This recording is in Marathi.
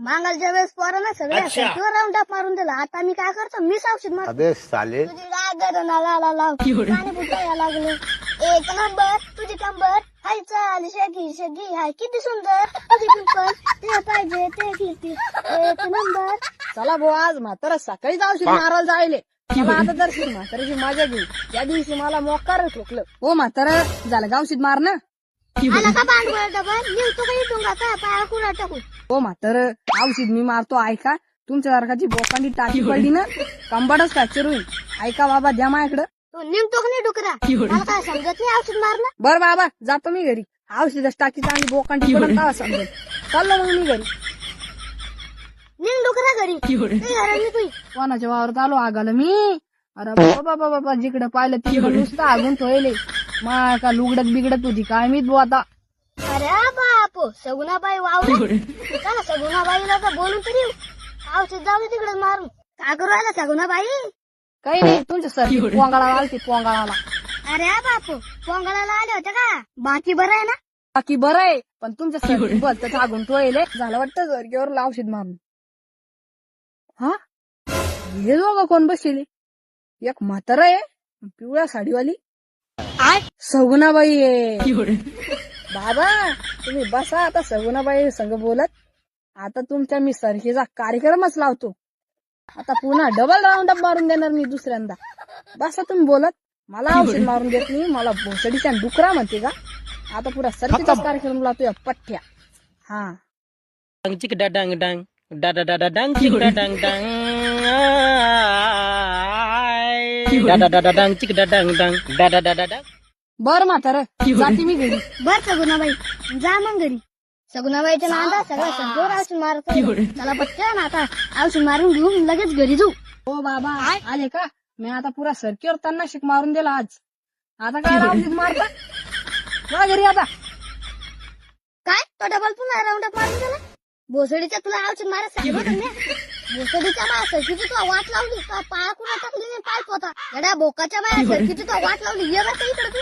मांगालच्या वेळेस पोरांना सगळ्या शर्टीवर राऊंड अप मारून दिला. आता मी काय करतो, मीच औषध मारतो. अबे साले तुझी काय गरनाला लाव पाणी फुटायला लागलं. एक नंबर तुझी कंबर हाय, चाल शगी शगी हाय, किती सुंदर तुझी पिंपल, ते पाहिजे ते किती एक नंबर. चला भाऊ, आज म्हातारा सकाळीच औषध मारायला जायले. मला आता दर्शन म्हाताऱ्याची मजा घेऊ. त्या दिवशी मला मोकार ठोकलं. हो म्हातारा, झालं का औषध मार ना? आला का भांडवल डबल निघतो का इथून का काय पाया कुणा टाकू. हो म्हातारा, औषध मी मारतो ऐका. तुमच्या सारखाची बोकांडी टाकी पडली ना, कंबाडच फ्रॅक्चर होईल. ऐका बाबा, द्या माझ्याकडं. तू निघतो का नाही डुकरा, मला काय समजत नाही औषध मारणं. बरं बाबा, जातो मी घरी. औषधाची टाकी चांगली बोकांडी पडून का समजेल. चाललो मग मी घरी. निघ डुकरा घरी. घराने तू कोणाच्या वावरात आलो आगाला मी. अरे बाबा बाबा बाबा, जिकडे पाहिलं तिकडे नुसतं आगून ठेवले. मा का लुगडत बिगडत होती काय मी तू आता. अरे बापो, सगुणाबाई वावर चला सगुणाबाईला तर बोलून तरी येऊ. औषध जाऊ दे तिकडे मारून. काय करू राहिला सगुणाबाई? काही नाही, तुमच्या सर पोंगाळाला आलती पोंगाळाला. अरे बापू, पोंगळाला आले होते का? बाकी बरं आहे ना? बाकी बरं आहे, पण तुमच्या सर बोलत आगून ठेवले. झालं वाटतं जरगेवर औषध मारून. हा, हे दोघं कोण बसले? एक म्हातारा आहे, पिवळ्या साडीवाली सगुणाबाई आहे. बाबा तुम्ही बसा आता, सगुणाबाई संग बोलत. आता तुमच्या मी सरकीचा कार्यक्रमच लावतो. आता पुन्हा डबल राऊंड अप मारून देणार मी दुसऱ्यांदा. बसा तुम्ही बोलत. मला औषध मारून देत नाही, मला भोसडीच्या डुकरा म्हणते का? आता पुरा सरकीचाच कार्यक्रम लावतो या पठ्ठ्या. हा, चिक डांग डांग डा डा डा डा डांग चिक डांग डांग डा डा डा डा डांग चिक डांग डांग डा डा डा डा डांग. बर म्हातारा, जाते मी घरी. बर सगुणाबाई, जा मग घरी. सगुणाबाईच्या नांदा सगळ्या सगळं औषध मारत. चला पटकन आता औषध मारून घेऊन लगेच घरी जाऊ. हो बाबा, आले का? मी आता पुरा सरकीवर त्यांना शिक मारून दिला आज. आता काय औषध मारता जा घरी आता. काय तो डबल पुन्हा राऊंड अप मारून गेला? भोसडीच्या तुला औषध मारत सांगितलं ना. भोसडीच्या बाया सरकीची तुला वाट लावली, पाया कुणा टाकली नाही पाय पोता. एवढ्या बोकाच्या बाया सरकीची तुला वाट लावली. ये बस इकडे तू.